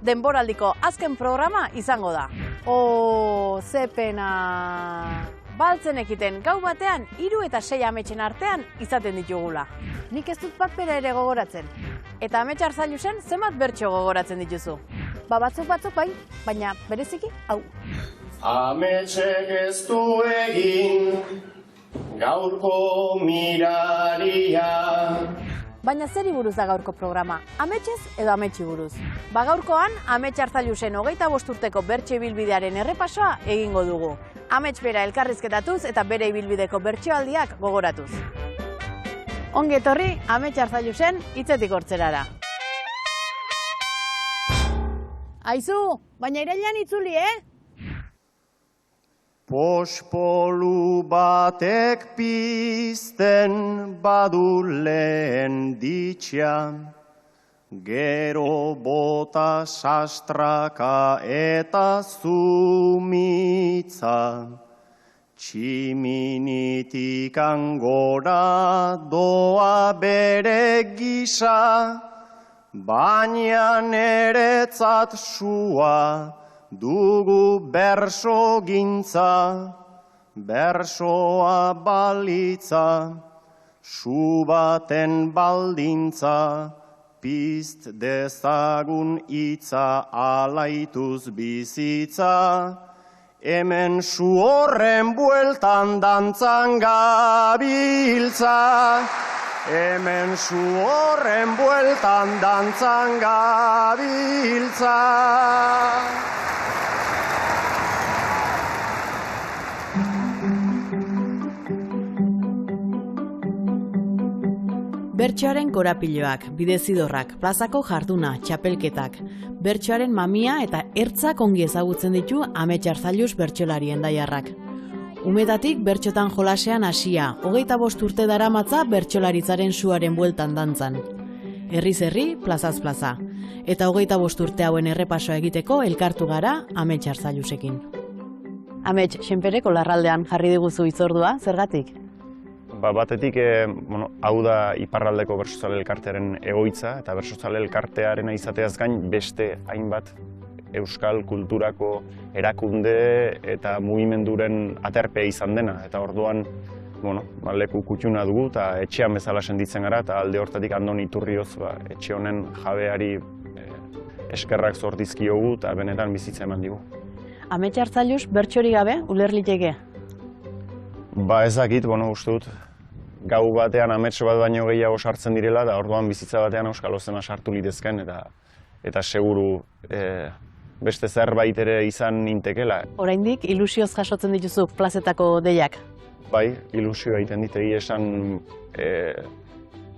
denboraldiko azken programa izango da. Ze pena! Baltzen ekiten gau batean, 3 eta 6 ametsen artean izaten ditugula. Nik ez dut bat bera ere gogoratzen. Eta amets Arzallusen zenbat bertso gogoratzen dituzu? Batzuk bai, baina bereziki hau. Ametsek ez du egin gaurko miraria. Baina zeri buruz da gaurko programa? Ametsez edo ametsi buruz? Gaurkoan, amets Arzallusen 25 urteko bertso ibilbidearen errepasoa egingo dugu. Amets bera elkarrizketatuz eta bere ibilbideko bertsoaldiak gogoratuz. Ongi etorri, amets Arzallusen hitzetik hortzerara. Aizu, baina irailean itzuli, Pospolu batek pizten badu lehen ditxa, gero bota sastraka eta zumitza, tximinitik angora doa bere gisa, baina neretzat sua dugu berso gintza, bersoa balitza, su baten baldintza, pizt dezagun itza alaituz bizitza, hemen su horren bueltan dantzan gabiltza. Hemen su horren bueltan dantzan gabiltza. Bertsoaren korapiloak, bidezidorrak, plazako jarduna, txapelketak, bertsoaren mamia eta ertzak ongi ezagutzen ditu amets Arzallus bertsolari endaiarrak. Umetatik bertxotan jolasean hasia, 25 urte daramatza bertsolaritzaren suaren bueltan dantzan. Herriz herri, plazaz plaza. Eta 25 urte hauen errepasoa egiteko elkartu gara amets Arzallusekin. Amets, senpereko larraldean jarri diguzu hitzordua, zergatik? Batetik, hau da iparraldeko bertsozale elkartearen egoitza, eta bertsozale elkartearen izateaz gain beste hainbat euskal kulturako erakunde eta mugimenduren aterpea izan dena. Eta orduan leku kutxuna dugu eta etxean bezala senditzen gara, eta alde hortatik Andoni Iturrioz etxe honen jabeari eskerrak zordizkiogu eta benetan bizitza eman digu. Amets Arzallus bertsori gabe uler liteke? Ez dakit, uste dut, gau batean amets bat baino gehiago sartzen direla, eta orduan bizitza batean euskal ozena sartu litezken, eta seguru beste zerbait ere izan nintekela. Oraindik ilusioz jasotzen dituzu plazetako deiak? Bai, ilusioa egiten dit egia esan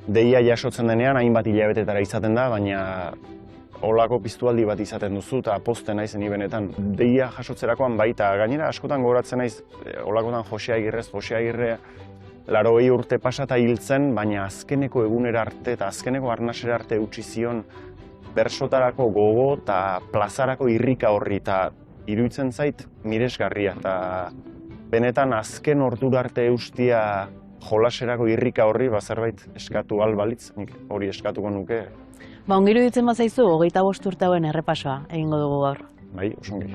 deia jasotzen denean, hainbat hilabetetara izaten da, baina holako piztualdi bat izaten duzu eta pozten naizen benetan. Deia jasotzerakoan baita, gainera askotan gogoratzen naiz, holakotan Jose Agirre 80 urte pasata hiltzen, baina azkeneko egunera arte eta azkeneko arnasera arte eutsi zion bersotarako gogo eta plazarako irrika horri, eta iruditzen zait miresgarria, eta benetan azken ordura arte eustia jolaserako irrika horri zerbait eskatu albalitz, nik hori eskatuko nuke. Ongi iruditzen bazaizu, 25 urte hauen errepasoa egingo dugu gaur. Bai, osongi.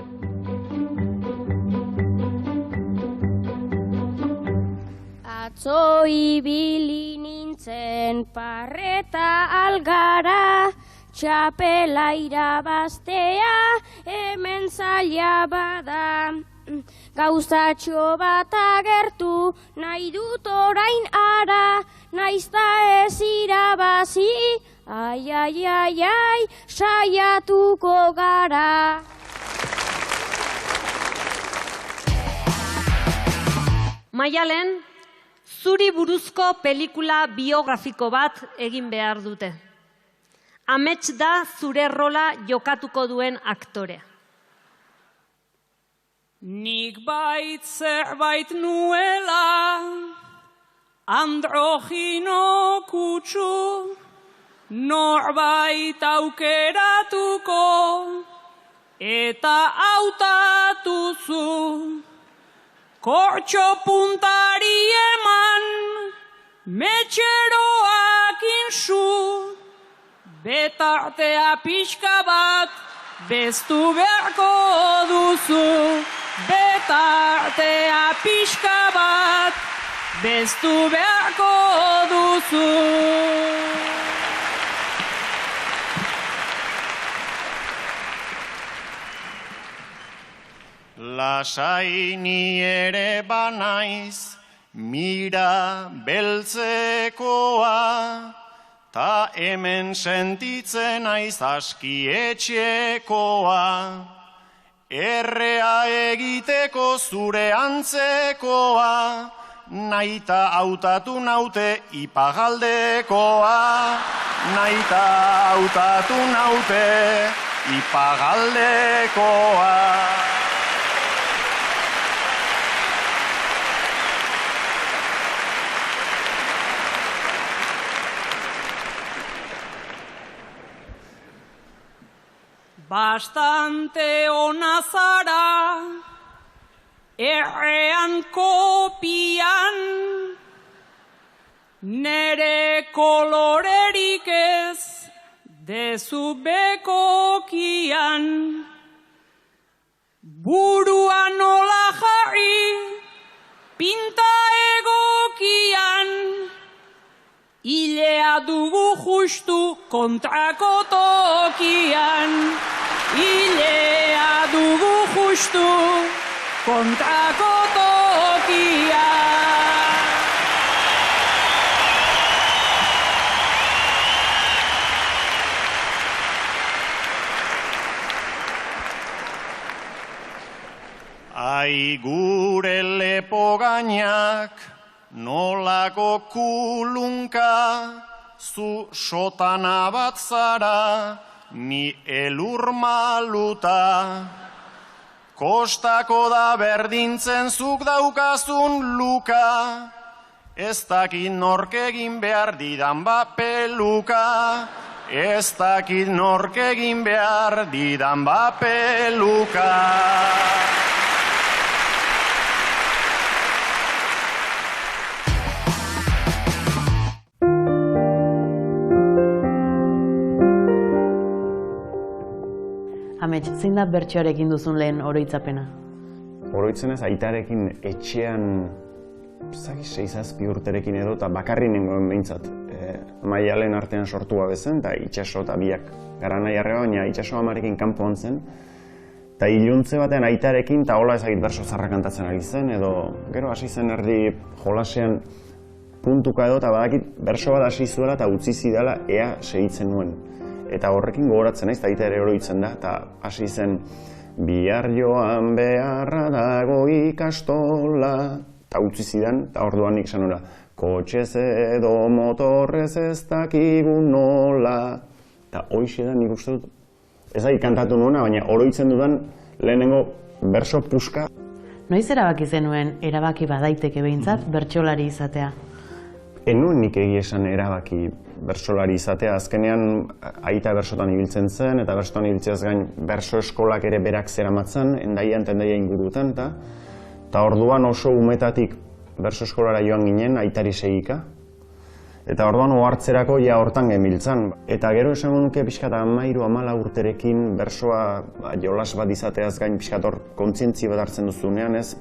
Atzo ibili nintzen parreta algara, txapela irabaztea hemen zaila bada. Gauzatxo bat agertu nahi dut orain ara, naizta ez irabazi, ai, ai, ai, ai, saiatuko gara. Maialen, zuri buruzko pelikula biografiko bat egin behar dute. Amets da zure rola jokatuko duen aktorea. Nik bait zerbait nuela, androgino kutsu, norbait aukeratuko, eta hautatuzu. Kortxo puntari eman, metxeroak insu, betartea pixka bat Beztu beharko duzu, betartea pixka bat, beztu beharko duzu. Lasai ni ere banaiz, mira beltzekoa, ta hemen sentitzen naiz aski etxekoa. Errea egiteko zure antzekoa, naita hautatu naute ipagaldekoa. Naita hautatu naute ipagaldekoa. Bastante ona zara, errean kopian, nere kolorerik ez, dezu bekokian. Burua nola jarri, pinta egokian, ilea dugu justu kontrako tokian. Ilea dugu justu kontrako tokian. Ai gure lepo gainak, nolako kulunka, zu sotana bat zara, ni elur maluta. Kostako da berdintzen zuk daukazun luka, ez dakit nork egin behar didan bapeluka. Ez dakit nork egin behar didan bapeluka. Amets, zein da bertsioarekin duzun lehen oroitzapena? Oroitzenez, aitarekin etxean 6-7 urterekin edo, eta bakarri nengoen behintzat. Maialen artean sortua bezen, eta itxaso eta biak garanai arreba, baina itxaso amarekin kanpoan zen. Eta iluntze batean aitarekin, eta hola ezagit berso zarra kantatzen ari zen, edo gero hasi zen erdi jolasean puntuka edo, eta badakit berso bat hasi zuela eta utzi zidala ea segitzen nuen. Eta horrekin gogoratzen naiz, eta aita ere oroitzen da, eta hasi zen bihar joan beharra dago ikastola, eta utzi zidan, eta orduan nik esan nola, kotxez edo motorrez ez dakigun nola. Eta hoixe da nik uste dut, ez da kantatu nuena, baina oroitzen dudan lehenengo berso puska. Noiz erabaki zenuen erabaki badaiteke behintzat bertsolari izatea? Enuen nik egia esan erabaki bersolari izatea. Azkenean aita bersotan ibiltzen zen, eta bersotan ibiltzeaz gain berso eskolak ere berak zeramatzen, Hendaian eta Hendaia ingurutan, eta orduan oso umetatik berso eskolara joan ginen, aitari segika. Eta orduan ohartzerako ja hortan gemiltzan. Eta gero esango nuke pixkat 13-14 urterekin bersoa jolas bat izateaz gain pixkat hor kontzientzi bat hartzen duzunean, ez?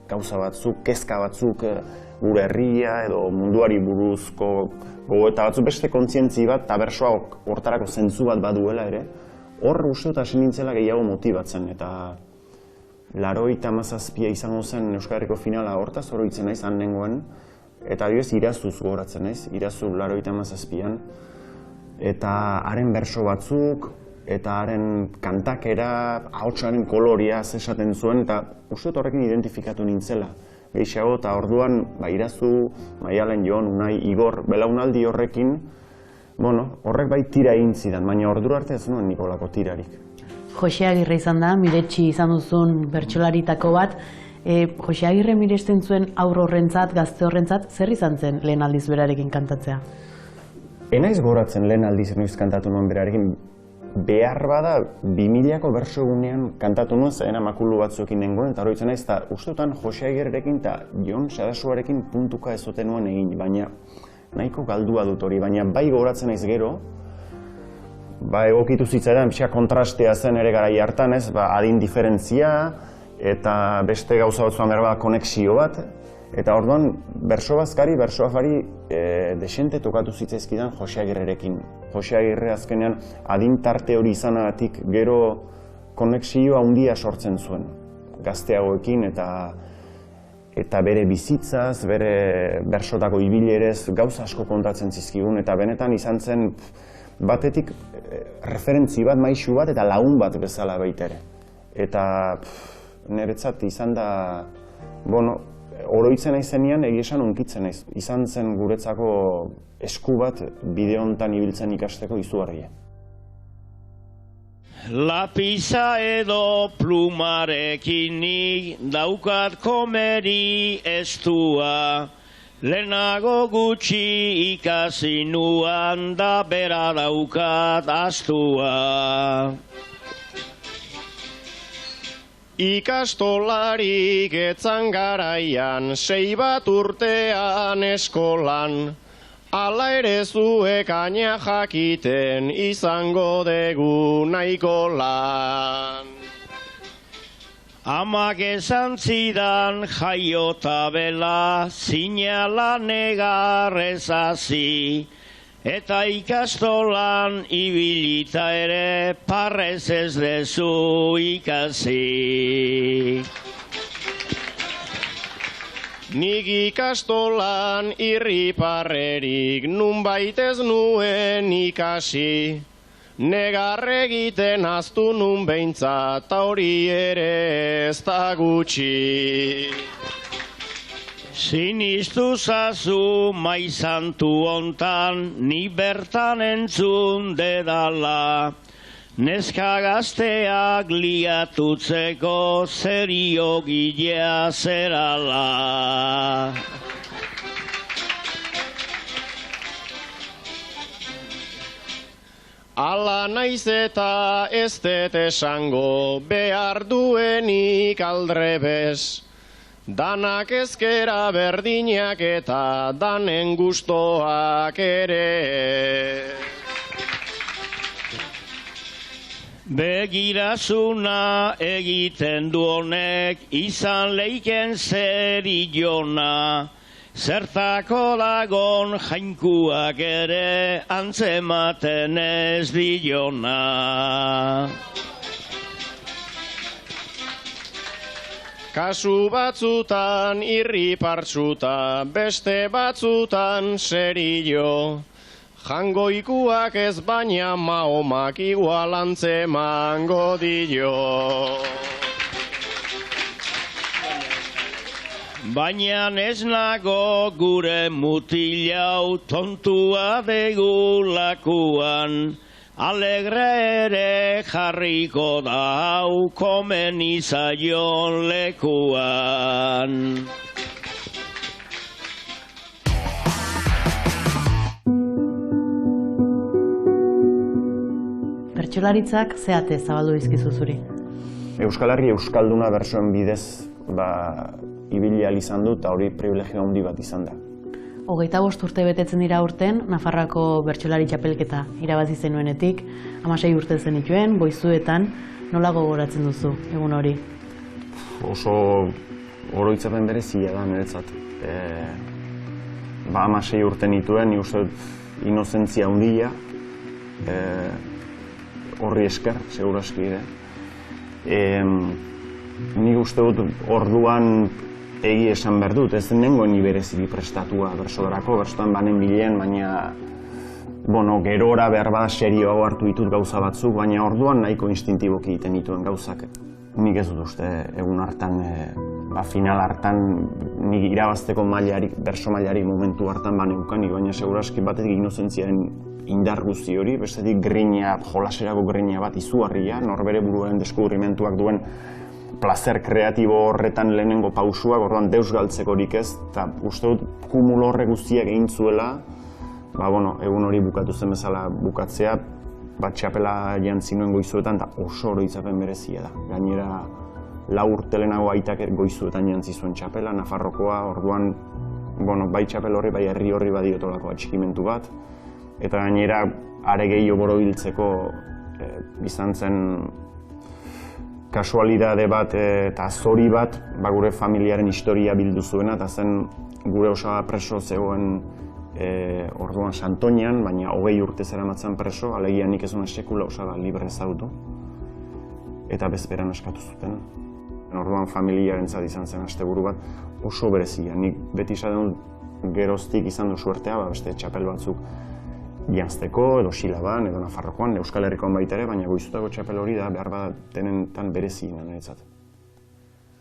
Gauza batzuk, kezka batzuk, gure herria edo munduari buruzko gogoeta batzuk beste kontzientzi bat, eta bersoa hortarako zentzu bat baduela ere, hor uste dut hasi nintzela gehiago motibatzen, eta 87 izango zen Euskal Herriko finala hortaz oroitzen naiz han nengoen, eta adibidez Irazuz gogoratzen naiz, Irazu 87an, eta haren berso batzuk, eta haren kantakera, ahotsaren koloria esaten zuen, eta uste dut horrekin identifikatu nintzela. Gehiago, eta orduan, Irazu, Maialen, Jon, Unai, Igor, belaunaldi horrekin, horrek bai tira egin zidan, baina ordura arte ez nuen Nikolako tirarik. Jose Agirre izan da, miretsi izan duzun bertsolaritako bat. Jose Agirre miresten zuen haur horrentzat, gazte horrentzat, zer izan zen lehen aldiz berarekin kantatzea? Enaiz goratzen lehen aldiz noiz kantatu nuen berarekin. Behar bada 2000ko berso egunean kantatu nuen zehen makulu batzuekin nengoen, eta horitzen naiz, eta ustetan Jose Agirrerekin eta Jon Sarasuarekin puntuka ez ote nuen egin, baina nahiko galdua dut hori, baina bai goratzen naiz gero, egokitu zitzaidan, pixka kontrastea zen ere garai hartan, ez, adin diferentzia, eta beste gauza batzuan berba konexio bat, eta orduan berso bazkari, berso afari desente tokatu zitzaizkidan Jose Agirrerekin. Jose Agirre azkenean adin tarte hori izanagatik gero konexioa handia sortzen zuen gazteagoekin eta bere bizitzaz, bere bersotako ibilerez gauza asko kontatzen zizkigun, eta benetan izan zen batetik referentzi bat, maisu bat eta lagun bat bezala baita ere. Eta niretzat izan da, oroitzen naizenean egia esan hunkitzen naiz. Izan zen guretzako esku bat bideo honetan ibiltzen ikasteko izugarria. Lapiza edo plumarekin nik daukat komeri estua, lehenago gutxi ikasi nuan da bera daukat astua. Ikastolarik etzan garaian, 6 bat urtean eskolan, ala ere zuek aina jakiten izango dugu nahiko lan. Amak esan zidan jaiota bela, zinala negarrez hasi, eta ikastolan ibilita ere parrez ez dezu ikasi. Nik ikastolan irriparrerik nunbait ez nuen ikasi, negar egiten aztu nun behintzat, ta hori ere ez da gutxi. Sinistu zazu maizantu hontan, ni bertan entzun dedala, neska gazteak liatutzeko zerio gilea zerala. Ala naiz eta ez dut esango, behar duenik aldrebes, danak ezkera berdinak eta danen gustoak ere. Begirazuna egiten du honek, izan leiken zeriona, zertako dagon jainkuak ere antzematen ez diona. Kasu batzutan irripartsuta, beste batzutan serio, jangoikuak ez baina maomak igual antzemango dio. Baina ez nago gure mutilau tontua degulakuan, alegre ere jarriko da hau komen izaion lekuan. Bertsolaritzak zeate zabaldu dizkizu zuri? Euskal Herri euskalduna bersoen bidez ibili ahal izan dut, eta hori privilegio handi bat izan da. 25 urte betetzen dira urten, Nafarroako bertsolari txapelketa irabazi zenuenetik, 16 urte zenituen, Goizuetan, nola gogoratzen duzu egun hori? Oso oroitzapen berezia da niretzat. 16 urte nituen, ni uste inozentzia handia, horri esker, seguraski ere. Nik uste dut orduan egi esan behar dut, ez nengoen ni bereziki prestatua bersodarako, bersotan banen bilen, baina gerora behar bada serioago hartu ditut gauza batzuk, baina orduan nahiko instintiboki egiten dituen gauzak. Nik ez dut uste egun hartan, final hartan, nik irabazteko berso mailari momentu hartan baneukanik, baina seguraski batetik inozentziaren indar guzti hori, bestetik jolaserako grina bat izugarria, norbere buruen deskubrimentuak duen plazer kreatibo horretan lehenengo pausuak, orduan deus galtzekorik ez, eta uste dut kumulo horre guztiak egin zuela, egun hori bukatu zen bezala bukatzea, txapela jantzi nuen Goizuetan, eta oso oroitzapen berezia da. Gainera, 4 urte lehenago aitak Goizuetan jantzi zuen txapela, Nafarrokoa, orduan, bai txapel horri, bai herri horri badiotolako atxikimentu bat, Eta gainera, are gehiago borobiltzeko izan zen kasualidade bat eta zori bat gure familiaren historia bildu zuena, eta zen gure osaba preso zegoen orduan Santoñan, baina 20 urte zeramatzan preso, alegia nik ez nuen sekula osaba libre ezagutu, eta bezperan eskatu zuten. Orduan familiarentzat izan zen asteburu bat oso berezia. Nik beti esaten dut geroztik izan du suertea, beste txapel batzuk janzteko, edo Xilaban, edo Nafarrokoan, Euskal Herrikoan baita ere, baina Goizutako txapel hori da behar bat denetan bereziena niretzat.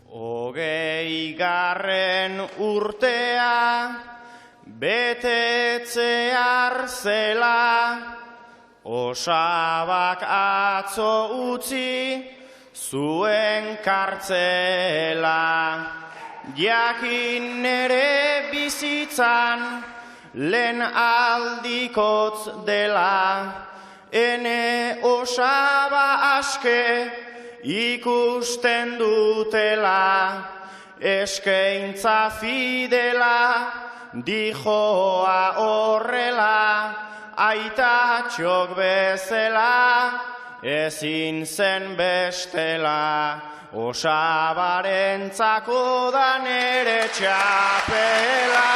20. urtea betetzear zela, osabak atzo utzi zuen kartzela. Jakin nere bizitzan lehen aldikotz dela, ene osaba aske ikusten dutela, eskaintza fidela dijoa horrela, aitatxok bezala ezin zen bestela, osabarentzako da nere txapela,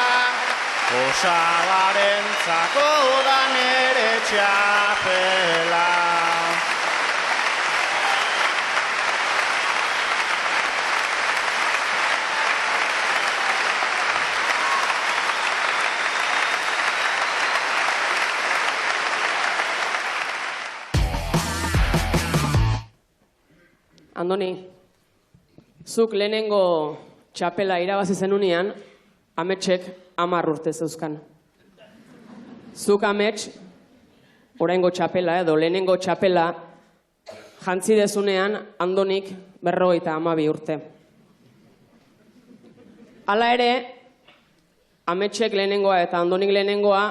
osabarentzako da nere txapela. Andoni, zuk lehenengo txapela irabazi zenunean, ametsek 10 urte zeuzkan. Zuk amets, oraingo txapela edo lehenengo txapela jantzi dezunean, Andonik 52 urte. Hala ere, ametsek lehenengoa eta Andonik lehenengoa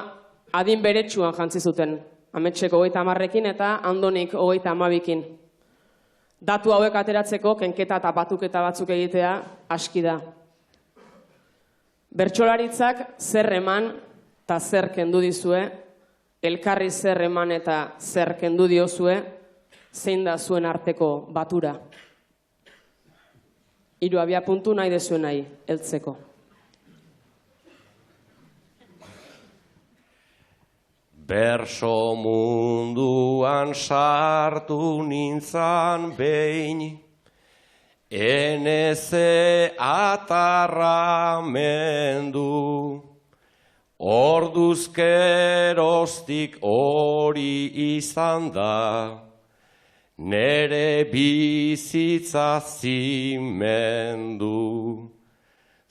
adin beretsuan jantzi zuten. Ametsek 30ekin eta Andonik 32ekin. Datu hauek ateratzeko kenketa eta batuketa batzuk egitea aski da. Bertsolaritzak zer eman eta zer kendu dizue, elkarri zer eman eta zer kendu diozue, zein da zuen arteko batura. 3 abiapuntu nahi dezuen nahi, heltzeko. Berso munduan sartu nintzan behin, eneze atarra mendu, orduzkeroztik hori izan da, nere bizitza zimendu.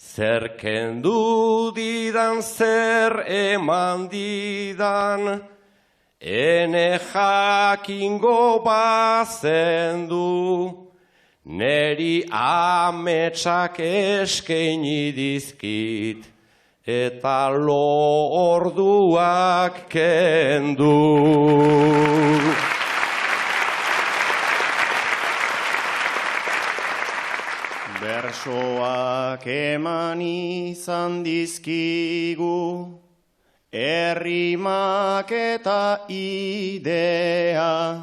Zer kendu didan, zer eman didan, ene jakingo bazendu, neri ametsak eskaini dizkit, eta lo orduak kendu. Bersoak eman izan dizkigu, errimak eta idea,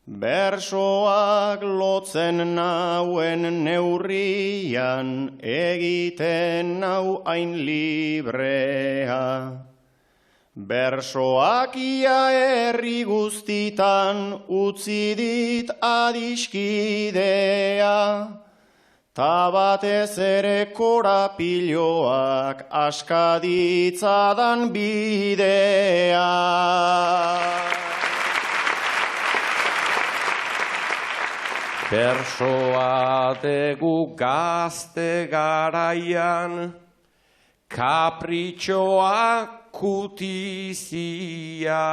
bersoak lotzen nauen neurrian, egiten nau hain librea. Bersoak ia herri guztitan utzi dit adiskidea, ta batez ere korapiloak askaditzadan bidea. Bersoa degu gazte garaian, kapritxoa kutizia,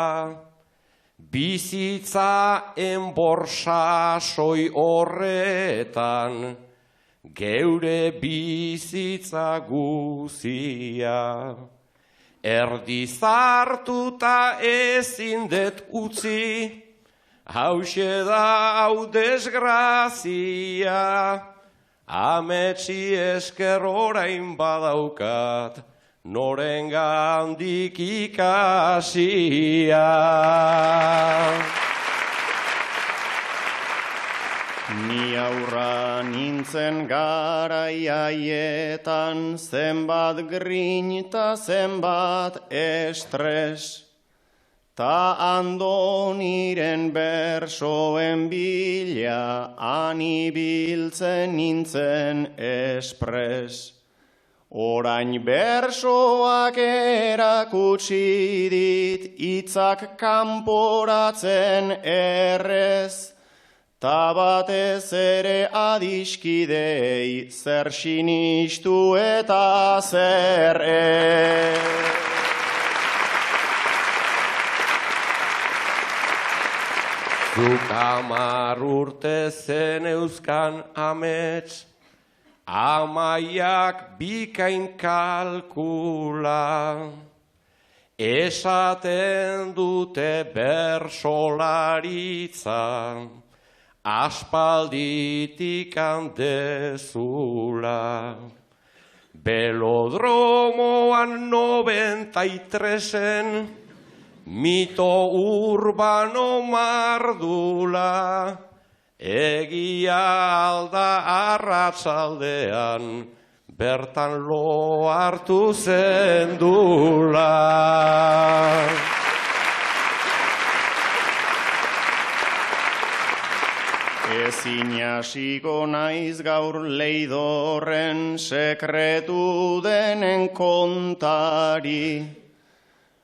bizitza enborsa soi horretan, geure bizitza guzia. Erdi zartuta ezin det utzi, hauxe da hau desgrazia, ametsi esker orain badaukat norengandik ikasia. Ni aurra nintzen garaiaietan, zenbat grin ta zenbat estres. Ta Andoniren bersoen bila, anibiltzen nintzen espres. Orain bersoak erakutsi dit, hitzak kanporatzen errez, ta batez ere adiskidei, zer sinistu eta zer ez. Zuk 10 urte zen euskan amets, amaiak bikain kalkula. Esaten dute bersolaritza, aspalditik handezula. Belodromoan 93-en, mito urbano mardula, egia alda arratsaldean, bertan lo hartu zendula. Ezin hasiko naiz gaur Leidorren sekretu denen kontari.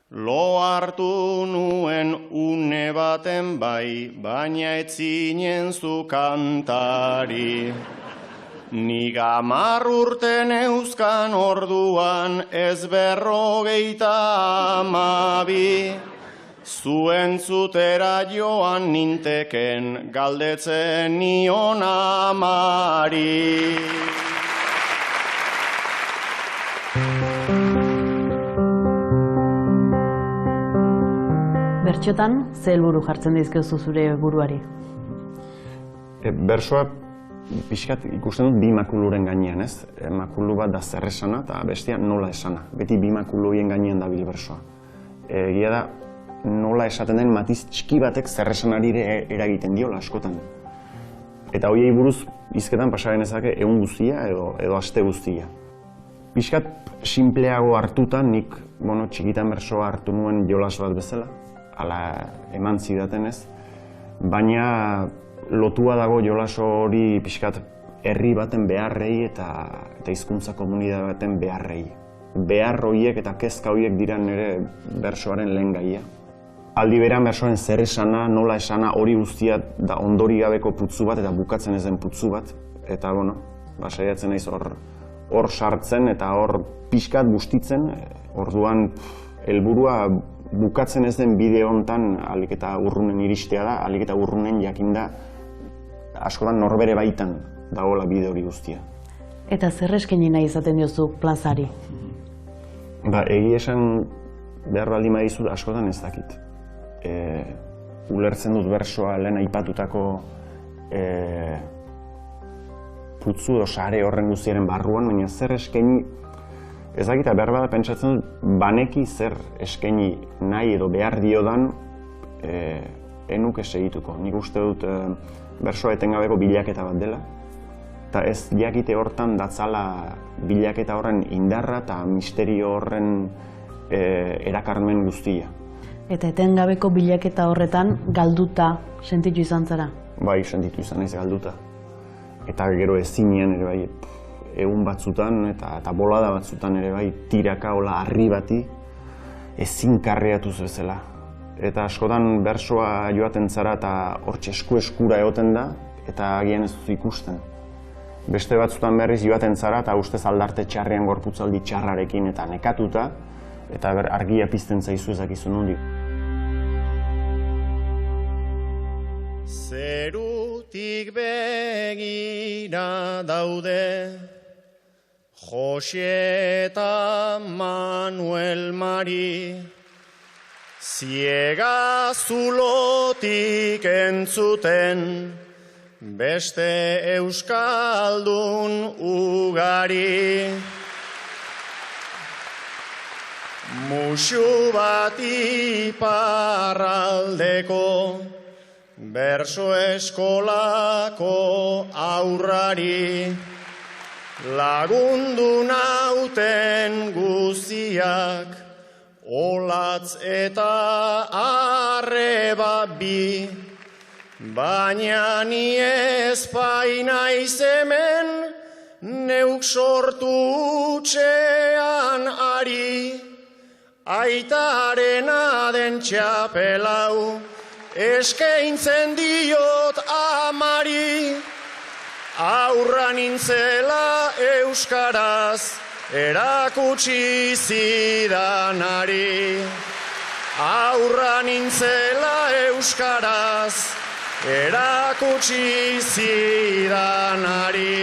Lo hartu nuen une baten bai, baina ez zinen zu kantari. Nik 10 urte neuzkan orduan, ez 52. Zu entzutera joan ninteken, galdetzen nion amari. Bertxotan, ze helburu jartzen dizkiozu zure buruari? Bersoa pixkat ikusten dut 2 makuluren gainean, ez? Makulu bat da zer esana eta bestia nola esana. Beti 2 makulu horien gainean dabil bersoa. Egia da, nola esaten den matiz txiki batek zer esanari eragiten diola askotan. Eta horiei buruz hizketan pasa genezake egun guztia edo aste guztia. Pixkat sinpleago hartuta nik txikitan bersoa hartu nuen jolas bat bezala, hala eman zidaten ez, baina lotua dago jolas hori pixkat herri baten beharrei eta hizkuntza komunitate baten beharrei. Behar horiek eta kezka horiek dira nire bersoaren lehen gaia. Aldi berean bersoaren zer esana, nola esana, hori guztia da ondori gabeko putzu bat eta bukatzen ez den putzu bat. Eta saiatzen naiz hor sartzen eta hor pixkat bustitzen, orduan helburua bukatzen ez den bideo hontan ahalik eta urrunen iristea da, ahalik eta urrunen jakinda askotan norbere baitan dagoela bideo hori guztia. Eta zer eskaini nahi izaten diozu plazari? Egia esan behar baldin badizut askotan ez dakit. Ulertzen dut bersoa lehen aipatutako putzu edo sare horren guztiaren barruan, baina zer eskaini ez dakit, behar bada pentsatzen dut baneki zer eskaini nahi edo behar diodan enuke segituko. Nik uste dut bersoa etengabeko bilaketa bat dela, eta ez jakite hortan datzala bilaketa horren indarra eta misterio horren erakarmen guztia. Eta etengabeko bilaketa horretan galduta sentitu izan zara? Bai, sentitu izan ez galduta. Eta gero ezinean ere bai, egun batzutan eta bolada batzutan ere bai, tiraka hola harri bati ezin karriatuz bezala. Eta askotan bersoa joaten zara eta hortxe eskura egoten da, eta agian ez dut ikusten. Beste batzutan berriz joaten zara eta ustez aldarte txarrean gorputzaldi txarrarekin eta nekatuta, eta argia pizten zaizu ezakizu nondik. Zerutik begira daude Jose eta Manuel Mari, ziega zulotik entzuten beste euskaldun ugari. Musu bat iparraldeko berso eskolako aurrari lagundu nauten guziak olatz eta arreba bi, baina ni ez naiz hemen neuk sortu txean ari, aitarena den txapelau eskaintzen diot amari, aurra nintzela euskaraz erakutsi zidanari, aurra nintzela euskaraz erakutsi zidanari.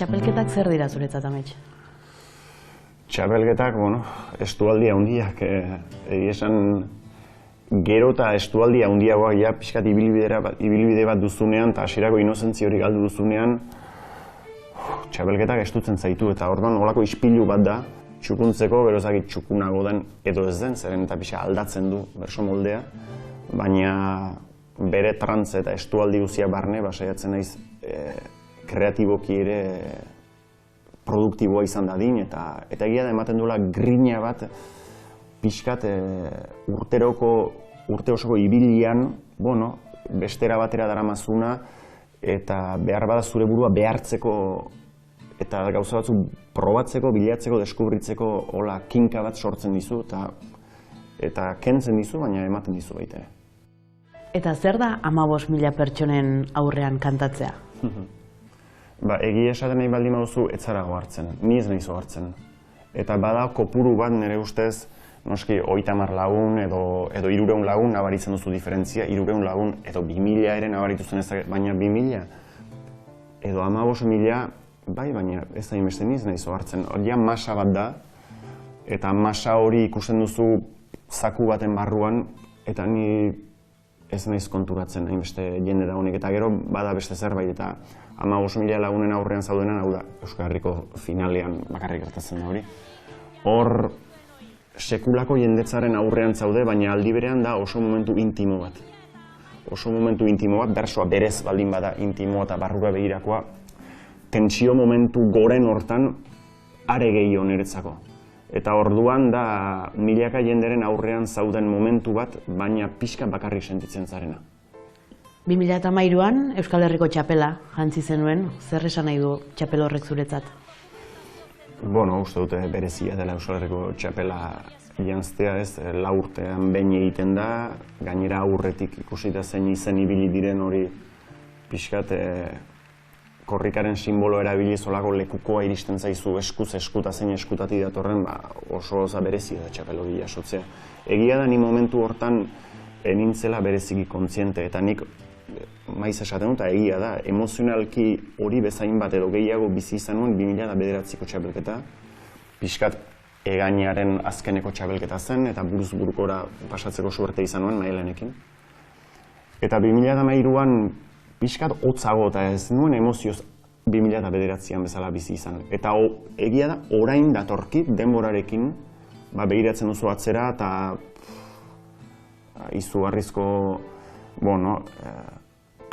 Txapelketak zer dira zuretzat, Amets? Txapelketak, estualdi handiak, egia esan gero eta estualdi handiagoak ja pixkat ibilbide bat duzunean eta hasierako inozentzi hori galdu duzunean txapelketak estutzen zaitu eta orduan holako ispilu bat da txukuntzeko, gero ezagik txukunago den edo ez den, zeren eta pixa aldatzen du berso moldea, baina bere trantze eta estualdi guzia barne saiatzen naiz kreatiboki ere produktiboa izan dadin eta egia da ematen duela grina bat pixkat urte osoko ibilian, bestera batera daramazuna eta behar bada zure burua behartzeko eta gauza batzuk probatzeko, bilatzeko, deskubritzeko hola kinka bat sortzen dizu eta kentzen dizu, baina ematen dizu baita ere. Eta zer da 15.000 pertsonen aurrean kantatzea? Egia esaten nahi baldin baduzu ez zara gohartzen, ni ez nahiz gohartzen. Eta bada kopuru bat nire ustez, noski 30 lagun edo 300 lagun nabaritzen duzu diferentzia, 300 lagun edo 2000 ere nabaritzen ez, baina 2000 edo 15.000 bai, baina ez da inbeste ni ez nahiz gohartzen. Hori masa bat da, eta masa hori ikusten duzu zaku baten barruan, eta ni ez naiz konturatzen hainbeste jende da honek, eta gero bada beste zerbait, eta 15.000 lagunen aurrean zaudenan, hau da, Euskal Herriko finalean bakarrik gertatzen da hori. Hor, sekulako jendetzaren aurrean zaude, baina aldi berean da oso momentu intimo bat. Oso momentu intimo bat, bersoa berez baldin bada intimoa eta barrura begirakoa, tentsio momentu goren hortan are gehiago niretzako. Eta orduan da milaka jenderen aurrean zauden momentu bat, baina pixka bakarrik sentitzen zarena. 2013an Euskal Herriko txapela jantzi zenuen, zer esan nahi du txapel horrek zuretzat? Uste dute berezia dela Euskal Herriko txapela janztea, ez, 4 urtean behin egiten da, gainera aurretik ikusita zein izen ibili diren hori pixkat korrikaren simbolo erabili zolako lekukoa iristen zaizu eskuz eskuta zein eskutati datorren, oso berezia da txapel hori jasotzea. Egia da ni momentu hortan nintzela bereziki kontziente, eta nik maiz esaten dut, egia da, emozionalki hori bezain bat edo gehiago bizi izan nuen 2009ko txapelketa, pixkat egainaren azkeneko txapelketa zen, eta buruz burukora pasatzeko suerte izan nuen Maialenekin. Eta 2013an pixkat hotzago eta ez nuen emozioz 2009an bezala bizi izan. Eta egia da, orain datorki denborarekin begiratzen duzu atzera eta izugarrizko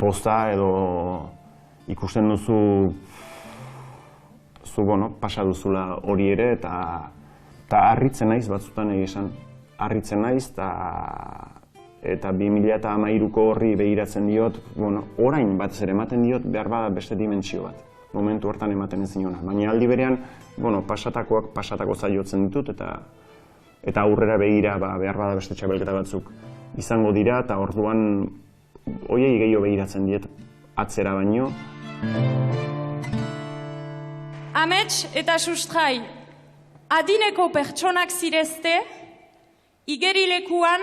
posta edo ikusten duzu pasa duzula hori ere eta harritzen naiz batzutan esan. Harritzen naiz eta 2013ko horri begiratzen diot, orain batez ere ematen diot behar bada beste dimentsio bat. momentu hartan ematen ez zinona. Baina aldi berean, pasatakoak pasatako zaiotzen ditut eta aurrera begira behar bada beste txapelketa batzuk izango dira eta orduan hoiei gehiago begiratzen diet atzera baino. Amets eta sustrai, adineko pertsonak zirezte, igerilekuan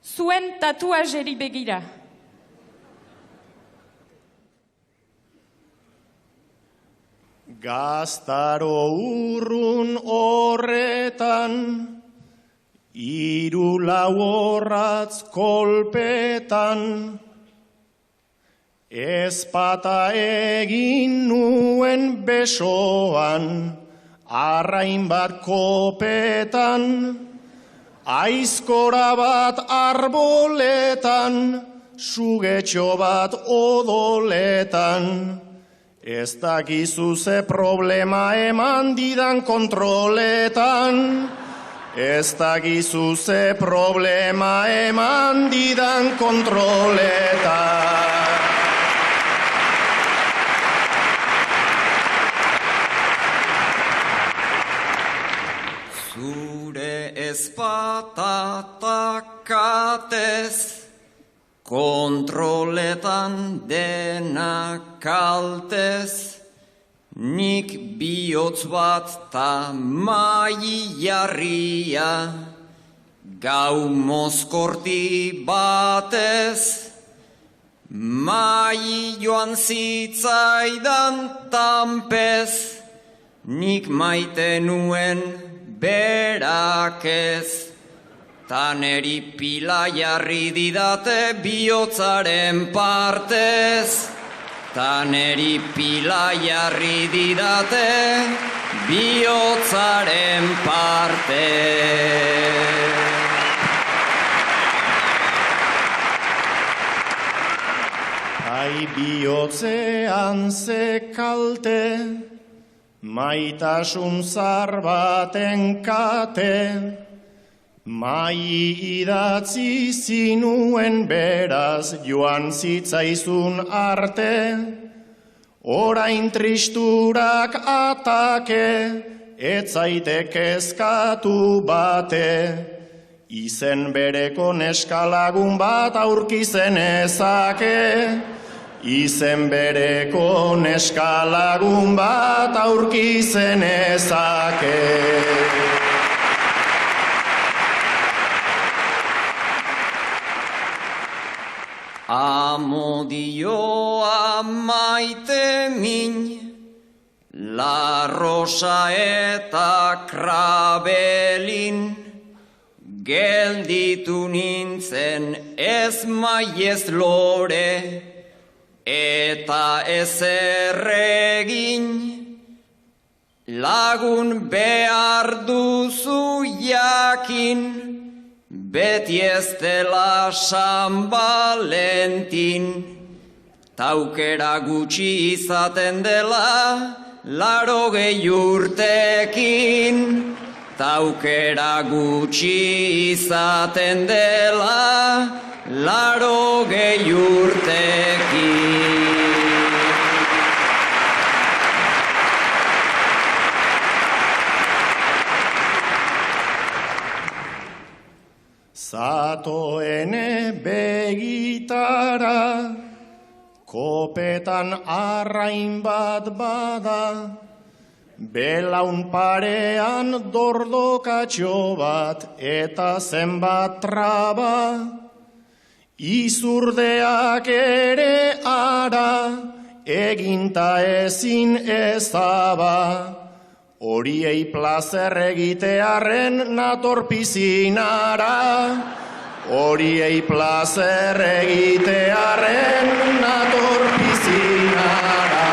zuen tatuajeri begira. Gaztaro urrun horretan, hiru lau horratz kolpetan, ezpata egin nuen besoan, arrain bat kopetan, aizkora bat arboletan, sugetxo bat odoletan. Ez dakizu ze problema eman didan kontroletan. Ez dakizu ze problema eman didan kontroletan. Zure ezpata takatez, kontroletan dena kaltez, nik bihotz bat ta mai jarria, gau mozkorti batez, mai joan zitzaidan tanpez, nik maite nuen berak ez. Taneri pila jarri didate bihotzaren partez. Taneri pila jarri didate bihotzaren partez. Ai bihotzean ze kalte, maitasun zar baten kate, mai idatzi zinuen beraz joan zitzaizun arte, orain tristurak atake, ez zaitek kezkatu bate, izen bereko neskalagun bat aurkizen ezake, izen bereko neskalagun bat aurkizen ezake. Amodioa maite min, La Rosa eta Krabelin, gelditu nintzen ez maiez lore, eta ez erregin, lagun behar duzu jakin, beti ez dela San Valentin, taukera gutxi izaten dela 80 urtekin, taukera gutxi izaten dela 80 urtekin. Zatoene begitara, kopetan arrain bat bada, belaun parean dordokatxo bat eta zenbat traba, izurdeak ere ara, eginta ezin ezaba, horiei plazer egitearren nator pizinara, horiei plazer egitearren nator pizinara.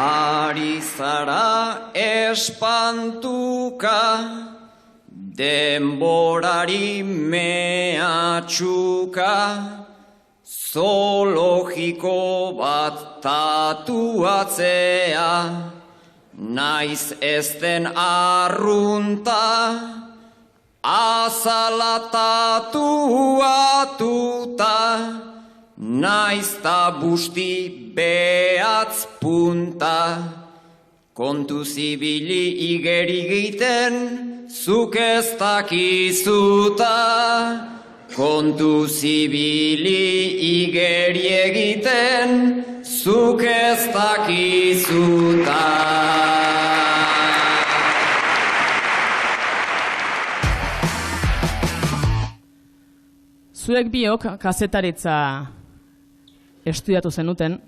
Ari zara espantuka, denborari mehatxuka, zoologiko bat tatuatzea, naiz ez den arrunta, azala tatuatuta, naizta busti behatz punta, kontu zibili igeri egiten, zuk ez dakizuta. Kontu zibili igeri egiten, zuk ez dakizuta. Zuek biok kazetaritza estudiatu zenuten,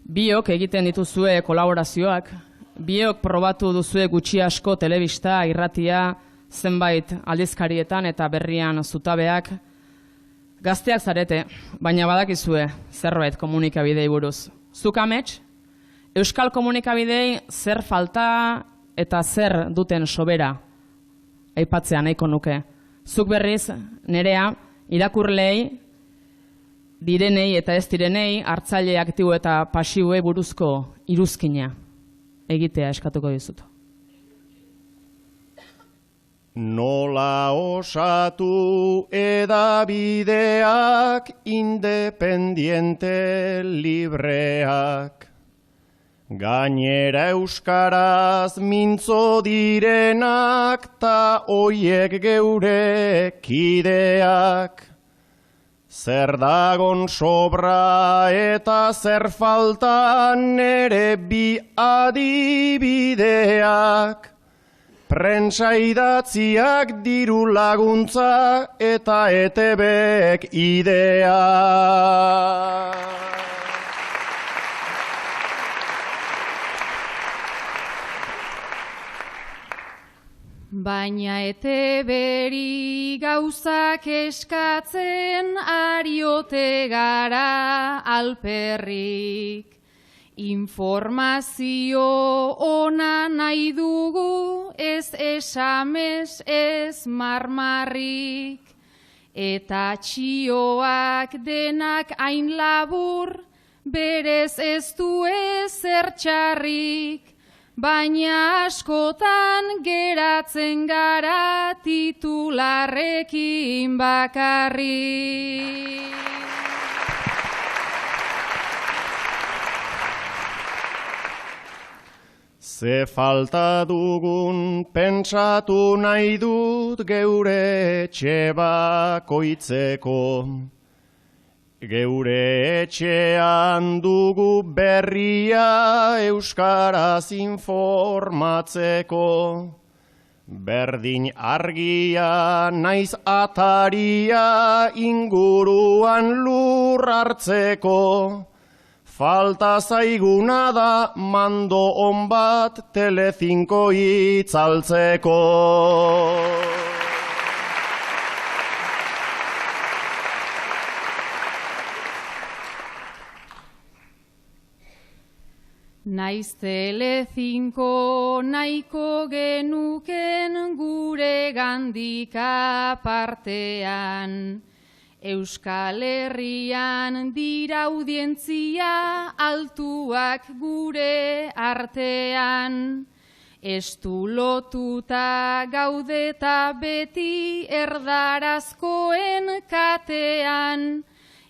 biok egiten dituzue kolaborazioak, biok probatu duzue gutxi asko telebista, irratia, zenbait aldizkarietan eta berrian zutabeak. Gazteak zarete, baina badakizue zerbait komunikabidei buruz. Zuk amets, euskal komunikabidei zer falta eta zer duten sobera aipatzea nahiko nuke. Zuk berriz, Nerea, irakurlei, direnei eta ez direnei, hartzaile aktibo eta pasiboei buruzko iruzkina egitea eskatuko dizut. Nola osatu edabideak independiente libreak, gainera euskaraz mintzo direnak ta oiek geure kideak. Zer dagon sobra eta zer faltan nere bi adibideak. Prentsa idatziak diru laguntza eta ETBek idea. Baina ETBri gauzak eskatzen ariote gara alperrik. Informazio ona nahi dugu, ez esamez, ez marmarrik. Eta txioak denak hain labur, berez ez du ezer txarrik. Baina askotan geratzen gara titularrekin bakarrik. Ze falta dugun pentsatu nahi dut geure etxe bakoitzeko. Geure etxean dugu berria euskaraz informatzeko. Berdin argia naiz ataria inguruan lur hartzeko. Falta zaiguna da mando on bat Telecinco itzaltzeko. Naiz Telecinco nahiko genuken gure gandika partean. Euskal Herrian dira audientzia altuak gure artean. Estu lotuta gaudeta beti erdarazkoen katean.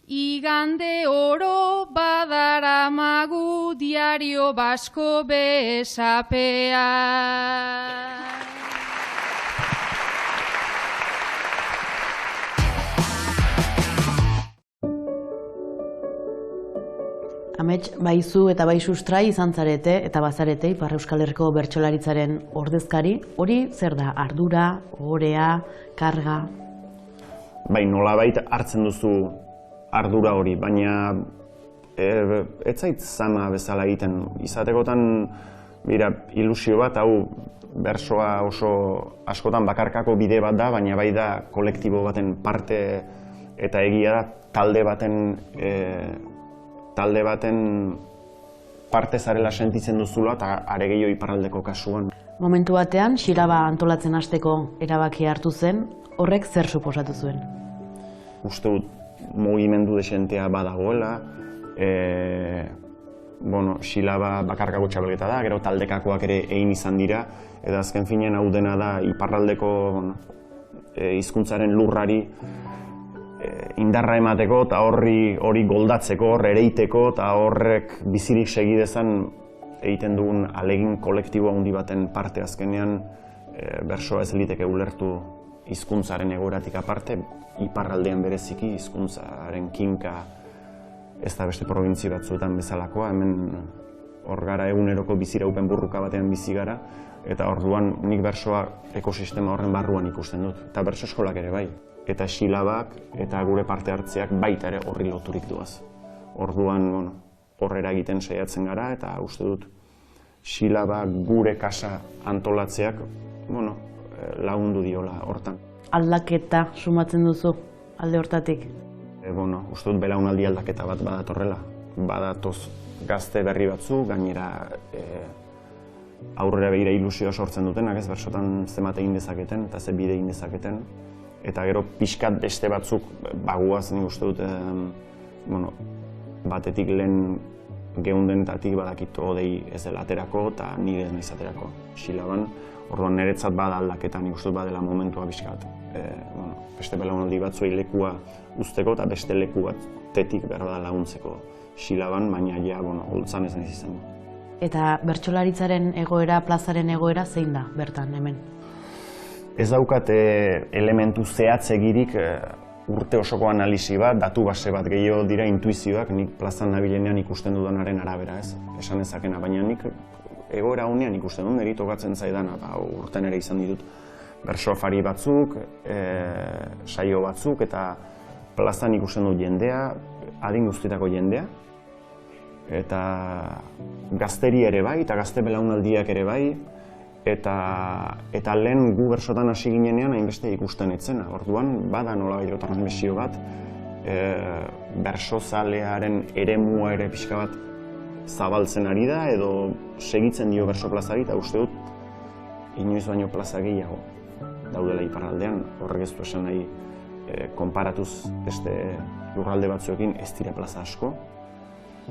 Igande oro badaramagu diario basko besapean. Amets, bai zu eta bai sustrai izan zarete eta bazarete Ipar Euskal Herriko bertsolaritzaren ordezkari. Hori zer da? Ardura, ohorea, karga? Bai, nolabait hartzen duzu ardura hori, baina ez zait zama bezala egiten. Izatekotan, ilusio bat, hau bersoa oso askotan bakarkako bide bat da, baina bai da kolektibo baten parte eta egia da talde baten parte zarela sentitzen duzula eta are gehiago iparraldeko kasuan. Momentu batean, xilaba antolatzen hasteko erabakia hartu zen, horrek zer suposatu zuen? Uste dut, mugimendu desentea badagoela, xilaba bakarkako txapelketa da, gero taldekakoak ere egin izan dira, eta azken finean hau dena da iparraldeko hizkuntzaren lurrari indarra emateko eta hori goldatzeko, hor ereiteko eta horrek bizirik segidezan egiten dugun alegin kolektibo handi baten parte azkenean bersoa ez liteke ulertu hizkuntzaren egoeratik aparte, iparraldean bereziki hizkuntzaren kinka ez da beste probintzi batzuetan bezalakoa, hemen hor gara eguneroko biziraupen burruka batean bizi gara, eta orduan nik bersoa ekosistema horren barruan ikusten dut, eta berso eskolak ere bai. Eta silabak eta gure parte hartzeak baita ere horri loturik duaz. Orduan, horrera egiten saiatzen gara, eta uste dut silabak gure kasa antolatzeak, lagundu diola hortan. Aldaketa sumatzen duzu alde hortatik? Uste dut belaunaldi aldaketa bat badatorrela. Badatoz gazte berri batzu, gainera aurrera begira ilusioa sortzen dutenak, ez bersotan zenbat egin dezaketen eta ze bide egin dezaketen. Eta gero pixkat beste batzuk baguaz nik uste dut batetik lehen geundenetatik badakit odei ez dela aterako eta nire ez naiz aterako silaban. Orduan niretzat bada aldaketa, nik uste dut badela momentua pixkat. Beste belaunaldi batzuei lekua uzteko eta beste leku batetik behar da laguntzeko silaban, baina ja, holtzan ez naiz izango. Eta bertsolaritzaren egoera, plazaren egoera zein da bertan hemen? Ez daukat elementu zehatzegirik urte osoko analisi bat, datu base bat gehiago dira intuizioak nik plazan nabilenean ikusten dudanaren arabera, ez? Esan ezakena, baina nik egoera honean ikusten dut, niri tokatzen zaidana, urten ere izan ditut berso afari batzuk, saio batzuk, eta plazan ikusten dut jendea, adin guztietako jendea, eta gazteri ere bai, eta gazte belaunaldiak ere bai, eta lehen gu bersotan hasi ginenean hainbeste ikusten etzena. Orduan, bada nolabait transmisio bat, bersozalearen eremua ere pixka bat zabaltzen ari da, edo segitzen dio berso plazari, eta uste dut, inoiz baino plaza gehiago daudela iparraldean. Horrek ez du esan nahi, konparatuz beste lurralde batzuekin ez dira plaza asko,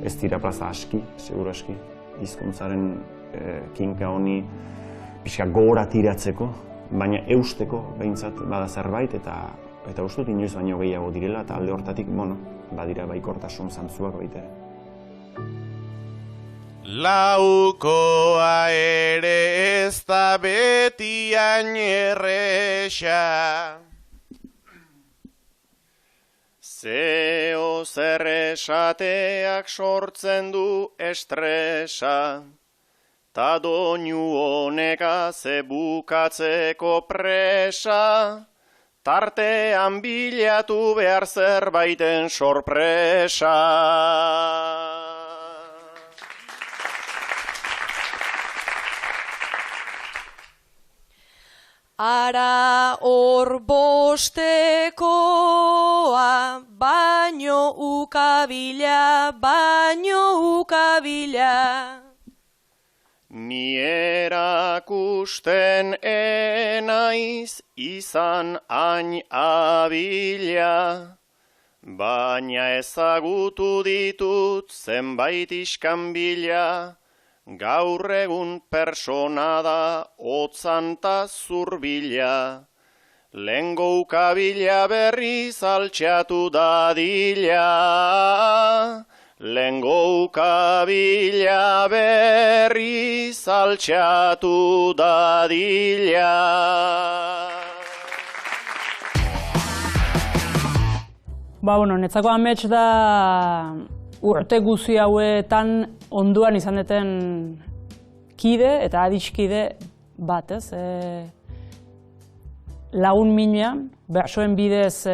ez dira plaza aski, seguru aski, hizkuntzaren kinka honi pixka gogora tiratzeko, baina eusteko behintzat bada zerbait, eta uste dut inoiz baino gehiago direla, eta alde hortatik, badira baikortasun zantzuak baita ere. Laukoa ere ez da beti hain erresa, zeo zer esateak sortzen du estresa, ta doinu honeka ze bukatzeko presa, tartean bilatu behar zerbaiten sorpresa. Ara hor bostekoa, baino ukabila, Ni erakusten enaiz izan hain abila, baina ezagutu ditut zenbait iskanbila, gaur egun persona da hotzan ta zurbila, lehengo ukabila berriz altxatu dadila, lehengo ukabila berriz altxatu dadila. Netzako amets da urte guzi hauetan onduan izan duten kide eta adiskide bat, ez? Lagun minean, bersoen bidez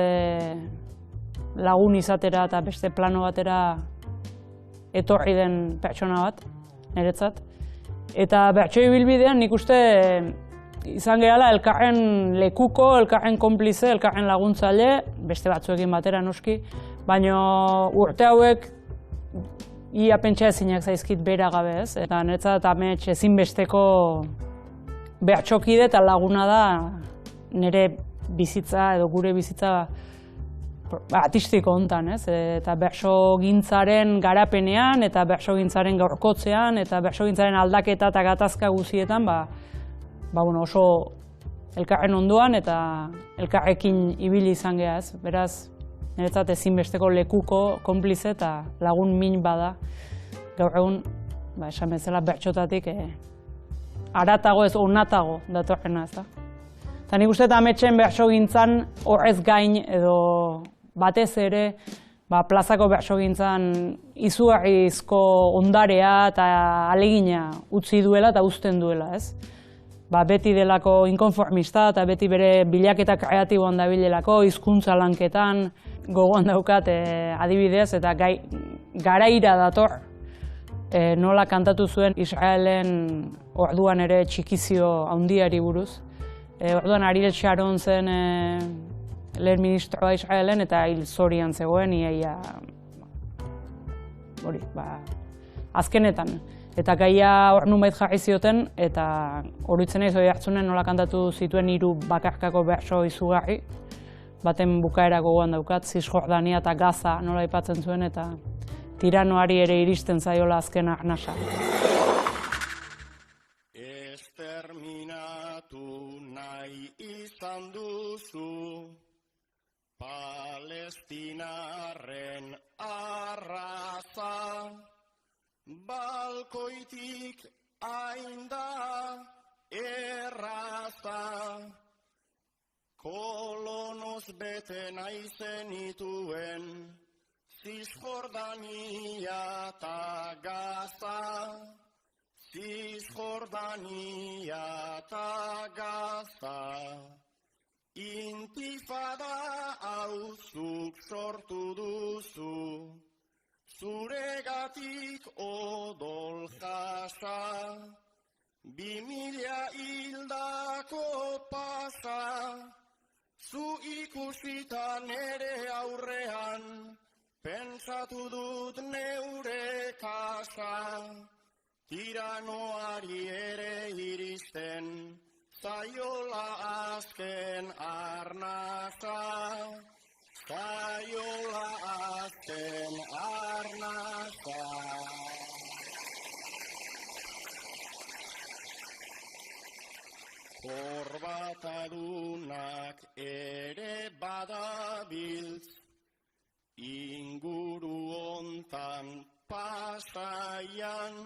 lagun izatera eta beste plano batera etorri den pertsona bat, niretzat. Eta bertsoi bilbidean nik uste izan gehala elkarren lekuko, elkarren konplize, elkarren laguntzaile, beste batzuekin batera noski, baina urte hauek ia pentsa ezinak zaizkit bera gabe, ez? Eta niretzat amets ezinbesteko bertsokide eta laguna da nire bizitza edo gure bizitza artistiko hontan, ez? Eta bersogintzaren garapenean eta bersogintzaren gaurkotzean eta bersogintzaren aldaketa eta gatazka guzietan oso elkarren ondoan eta elkarrekin ibili izan geha, ez? Beraz, niretzat ezinbesteko lekuko, konplize eta lagun min bada. Gaur egun, esan bezala bertxotatik aratago ez onatago datorrena, ez da? Eta nik uste eta ametsen bertso gintzan horrez gain edo batez ere plazako bertso gintzan izugarrizko ondarea eta alegina utzi duela eta uzten duela, ez? Beti delako inkonformista eta beti bere bilaketa kreatiboan dabilelako, hizkuntza lanketan gogoan daukat adibidez eta garaira dator nola kantatu zuen Israelen orduan ere txikizio handiari buruz. Orduan Ariel Sharon zen lehen ministroa Israelen eta hil zorian zegoen, iaia azkenetan. Eta gaia hor nunbait jarri zioten, eta horitzen ez hori hartzunen nola kantatu zituen 3 bakarkako bertso izugarri. Baten bukaera gogoan daukat, Zisjordania eta Gaza nola aipatzen zuen, eta tiranoari ere iristen zaiola azken arnasa. Esterminatu nahi izan duzu Palestinarren arraza, balkoitik hain da erraza, kolonoz bete nahi zenituen Zisjordania eta Gaza, Zisjordania eta Gaza. Intifada hau zuk sortu duzu, zuregatik odol jasa, 2000 hildako pasa, zu ikusita nere aurrean, pentsatu dut neure kasa, tiranoari ere iristen, zaiola azken arnasa, zaiola azken arnasa. Korbatadunak ere badabiltz, inguru hontan pasaian,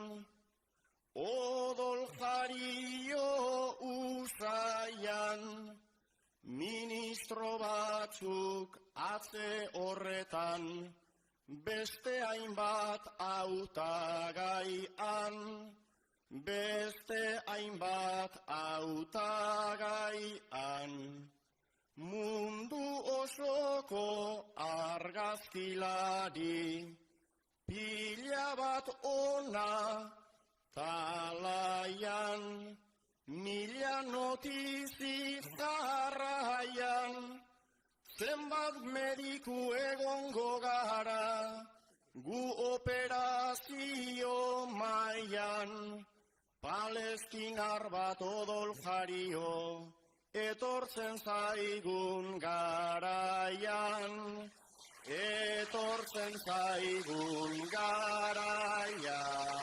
odol jario usaian, ministro batzuk atze horretan, beste hainbat hautagaian, beste hainbat hautagaian. Mundu osoko argazkilari, pila bat ona talaian, 1000 notizi jarraian, zenbat mediku egongo gara, gu operazio mailan, palestinar bat odol jario, etortzen zaigun garaian, etortzen zaigun garaian.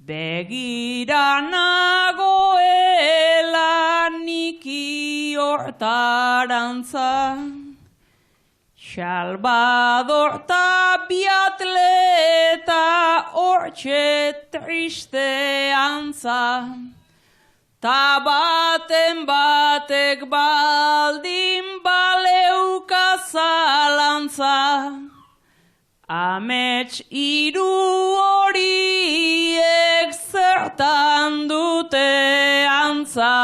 Begira nagoela niki hortarantza, Salvador ta biatleta hortxe triste antza, ta baten batek baldin baleuka zalantza, amets 3 horiek zertan dute antza.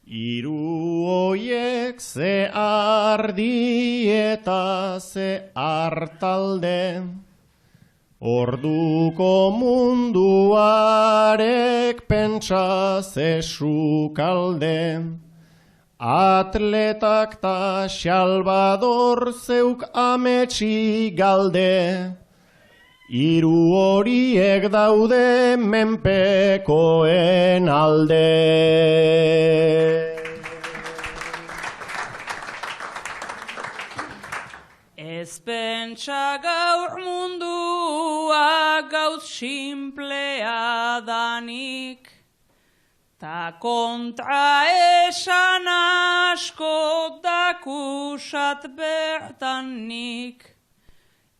Hiru hoiek ze ardi eta ze hartalde, orduko munduarek pentsa ze sukalde, atletak ta Salvador zeuk ametsi galde, Hiru horiek daude menpekoen alde. Ez pentsa gaur mundua gauz simplea danik, ta kontra esan asko dakusat bertanik,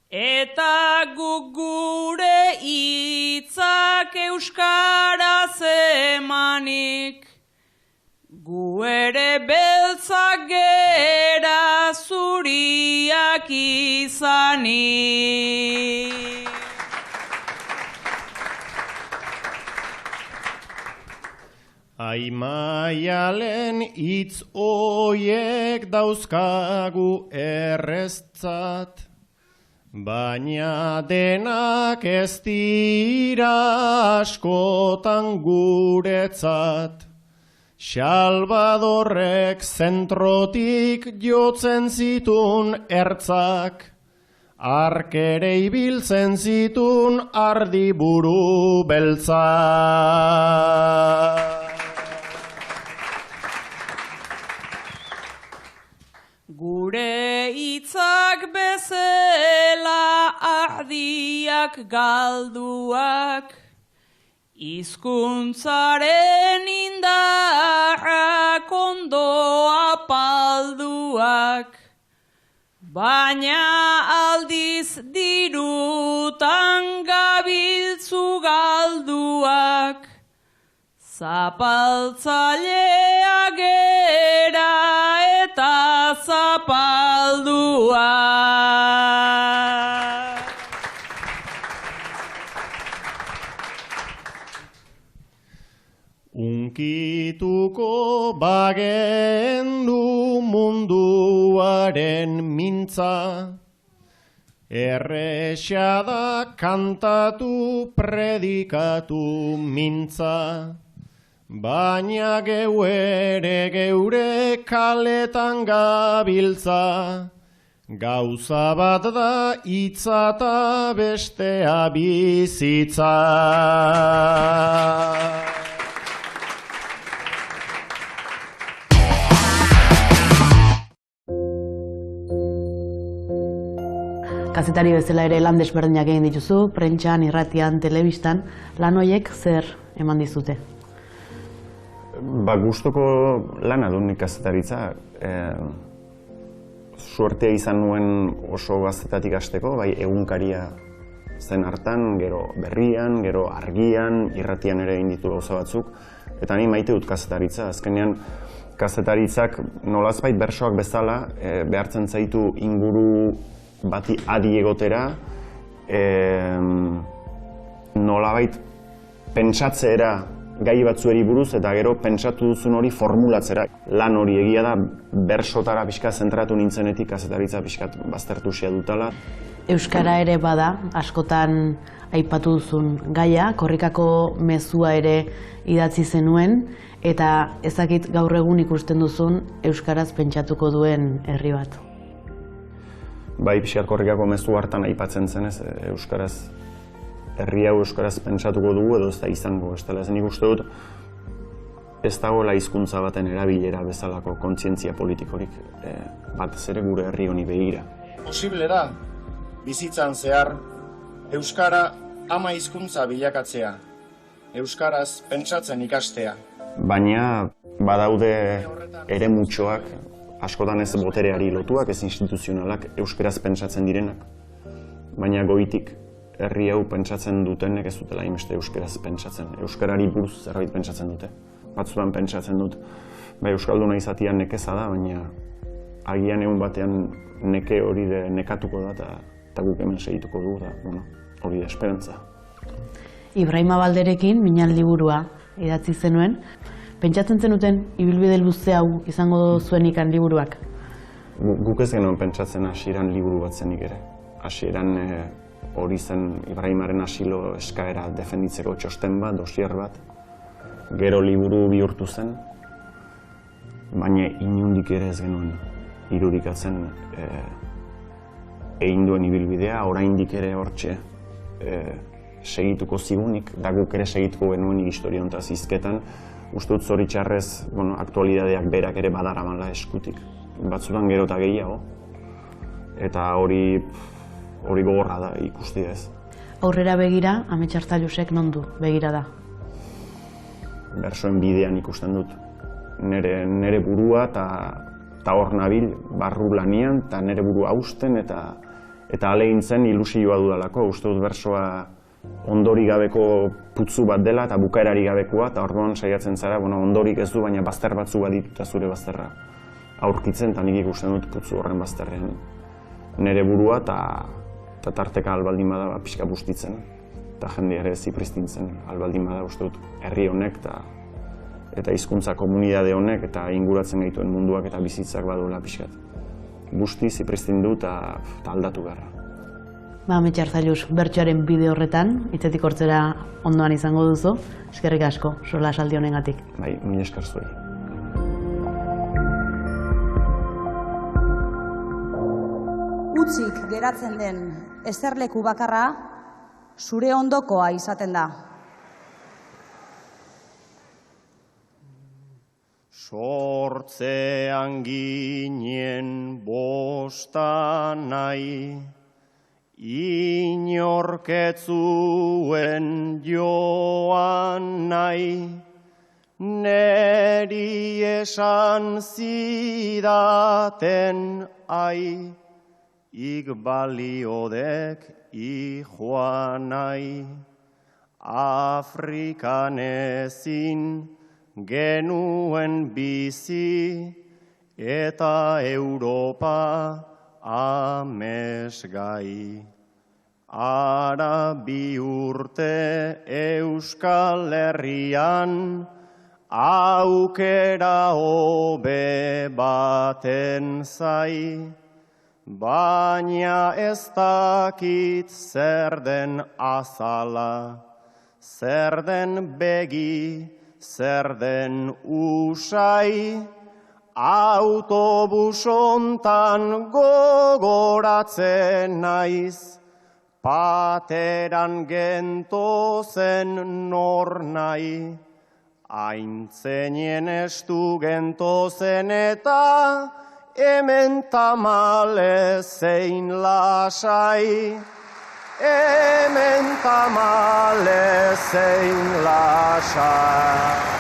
eta guk gure hitzak euskaraz emanik, gu ere beltzak gera zuriak izanik. Aimaialen hitz oiek dauzkagu erreztzat, baina denak ez dira askotan guretzat. Salvadorrek zentrotik jotzen zitun ertzak, arkere ibiltzen zitun ardiburu beltzak. Gure hitzak bezala ardiak galduak, hizkuntzaren indarrak ondo apalduak, baina aldiz dirutan gabiltzu galduak, zapaltzailea gera eta zapalduak. Unkituko bagendu munduaren mintza, erresa da kantatu predikatu mintza, baina geu ere geure kaletan gabiltza, gauza bat da hitza eta bestea bizitza. Kazetari bezala ere lan desberdinak egin dituzu, prentxan, irratian, telebistan, lan horiek zer eman dizute? Gustoko lana dut nik kazetaritza. Suertea izan nuen oso gaztetatik hasteko, bai egunkaria zen hartan, gero berrian, gero argian, irratian ere egin ditu gauza batzuk, eta ni maite dut kazetaritza. Azkenean, kazetaritzak nolazbait bersoak bezala behartzen zaitu inguru bati adi egotera, nolabait pentsatzera gai batzueri buruz eta gero pentsatu duzun hori formulatzera. Lan hori egia da bersotara pixka zentratu nintzenetik kazetaritza pixkat baztertu xea dutala. Euskara ere bada, askotan aipatu duzun gaia, korrikako mezua ere idatzi zenuen, eta ezakit gaur egun ikusten duzun euskaraz pentsatuko duen herri bat. Bai, pixkat korrikako mezu hartan aipatzen zenez, euskaraz, herri hau euskaraz pentsatuko dugu edo ez da izango, ez dela. Nik uste dut, ez dagoela hizkuntza baten erabilera bezalako kontzientzia politikorik, batez ere gure herri honi begira. Posible da, bizitzan zehar, euskara ama hizkuntza bilakatzea, euskaraz pentsatzen ikastea. Baina badaude ere mutxoak, askotan ez botereari lotuak, ez instituzionalak, euskaraz pentsatzen direnak. Baina goitik, herri hau pentsatzen dutenek ez dutela hainbeste euskaraz pentsatzen. Euskarari buruz zerbait pentsatzen dute. Batzuan pentsatzen dut, euskalduna izatea nekeza da, baina agian egun batean neke hori de nekatuko da eta guk hemen segituko dugu da, hori da esperantza. Ibrahima Balderekin Minan liburua idatzi zenuen. Pentsatzen zenuten ibilbide luze hau izango zuen ikan liburuak? Guk ez genuen pentsatzen hasieran liburu bat zenik ere. Hasieran hori zen Ibrahimaren asilo eskaera defenditzeko txosten bat, dosier bat. Gero liburu bihurtu zen, baina inondik ere ez genuen irudikatzen egin duen ibilbidea, oraindik ere hortxe segituko zigunik, da guk ere segituko genuenik historia hontaz hizketan. Uste dut zoritxarrez, aktualidadeak berak ere badaramala eskutik. Batzutan gero eta gehiago. Eta hori gogorra da ikusti ez. Aurrera begira, Amets Arzallusek non du begira da? Bersoen bidean ikusten dut. Nere burua eta hor nabil barru lanian, eta nere burua hausten eta ahalegintzen ilusioa dudalako. Uste dut bersoa ondorik gabeko putzu bat dela eta bukaerari gabekoa, eta orduan saiatzen zara, ondorik ez du, baina bazter batzu bat dituta zure bazterra aurkitzen, eta nik ikusten dut putzu horren bazterrean nere burua eta tarteka albaldin bada pixka bustitzen, eta jendea ere zipristintzen albaldin bada, uste dut herri honek eta hizkuntza komunitate honek eta inguratzen gaituen munduak eta bizitzak baduela pixkat. Busti, zipristin du eta aldatu beharra. Amets Arzallus, bertsoaren bide horretan, hitzetik hortzera ondoan izango duzu. Eskerrik asko, solasaldi honengatik. Bai, mila esker zuei. Utzik geratzen den eserleku bakarra zure ondokoa izaten da. Sortzean ginen bosta nahi, inorketzuen joan nahi, neri esan zidaten ai, ik baliodek joan nahi, Afrikan ezin genuen bizi eta Europa amesgai. Ara 2 urte Euskal Herrian aukera hobe baten zai, baina ez dakit zer den azala, zer den begi, zer den usai, autobus hontan gogoratzen naiz, pateran gentozen nor nahi, aintzenien estu gentozen eta hemen tamalez zein lasai, hemen tamalez zein lasai.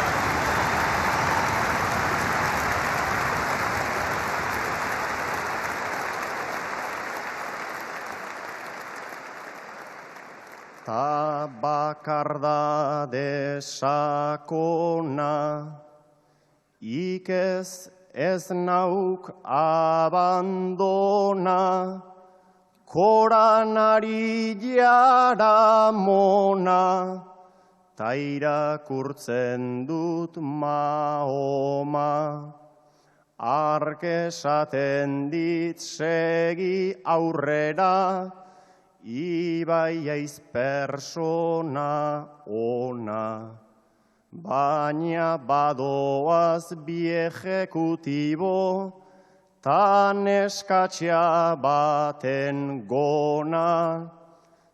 Ta bakardade sakona, ikez ez nauk abandona, koranari jaramona, ta irakurtzen dut Mahoma. Ark esaten dit segi aurrera, ibai aiz persona ona, baina badoaz bi ejekutibo, tan eskatxea baten gona,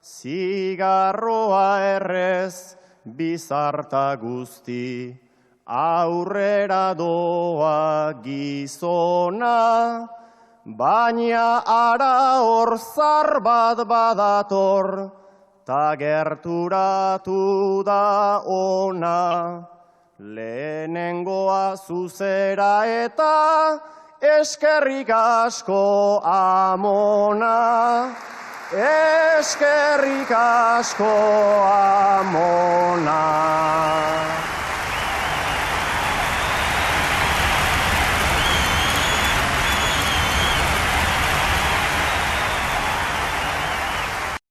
zigarroa errez bizarta guzti, aurrera doa gizona, baina ara hor zar bat badator, ta gerturatu da ona. Lehenengoa zuzera eta eskerrik asko amona, eskerrik asko amona.